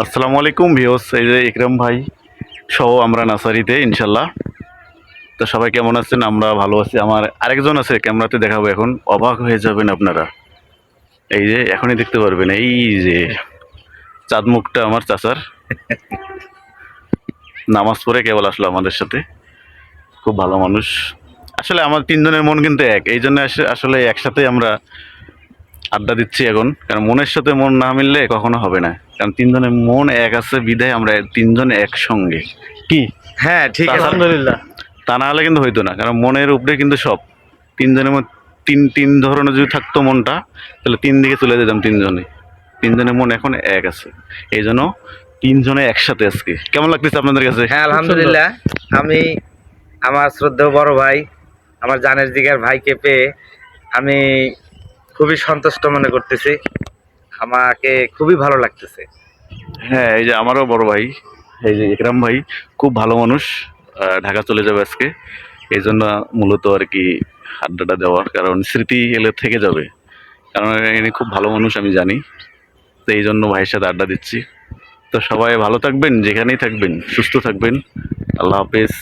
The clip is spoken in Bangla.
আসসালামু আলাইকুম ভিউস, এই যে ইকরাম ভাই সহ আমরা নার্সারিতে ইনশাল্লাহ। তো সবাই কেমন আছেন? আমরা ভালো আছি। আমার আরেকজন আছে, ক্যামেরাতে দেখাবো, এখন অবাক হয়ে যাবেন আপনারা। এই যে এখনই দেখতে পারবেন, এই যে চাঁদ মুখটা আমার চাচার, নামাজ পড়ে কেবল আসলো আমাদের সাথে। খুব ভালো মানুষ। আসলে আমার তিনজনের মন কিন্তু এক, এই জন্য আসলে একসাথে আমরা আড্ডা দিচ্ছি এখন, কারণ মনের সাথে মন না মিললে কখনো হবে না। কারণ তিনজনের মন এক আছে বিধায় আমরা তিনজন একসঙ্গে। কি হ্যাঁ ঠিক আছে, আলহামদুলিল্লাহ। তা না হলে কিন্তু হইতো না, কারণ মনের উপরে কিন্তু সব। তিনজনের মধ্যে তিন তিন ধরনের যদি থাকতো মনটা, তাহলে তিন দিকে চলে যেতাম তিনজনে। তিনজনের মন এখন এক আছে, এই জন্য তিনজনে একসাথে। আজকে কেমন লাগতেছে আপনাদের কাছে? হ্যাঁ আলহামদুলিল্লাহ। আমি আমার শ্রদ্ধেয় বড় ভাই, আমার জানের দিকের ভাইকে পেয়ে আমি খুবই সন্তুষ্ট মনে করতেছি। আমাকে খুবই ভালো লাগতেছে। হ্যাঁ, এই যে আমারও বড় ভাই, এই যে ইকরাম ভাই, খুব ভালো মানুষ। ঢাকা চলে যাবে আজকে, এই জন্য মূলত আর কি আড্ডাটা দেওয়া, কারণ স্মৃতি এলে থেকে যাবে। কারণ ইনি খুব ভালো মানুষ আমি জানি, তো এই জন্য ভাইয়ের সাথে আড্ডা দিচ্ছি। তো সবাই ভালো থাকবেন, যেখানেই থাকবেন সুস্থ থাকবেন। আল্লাহ হাফেজ।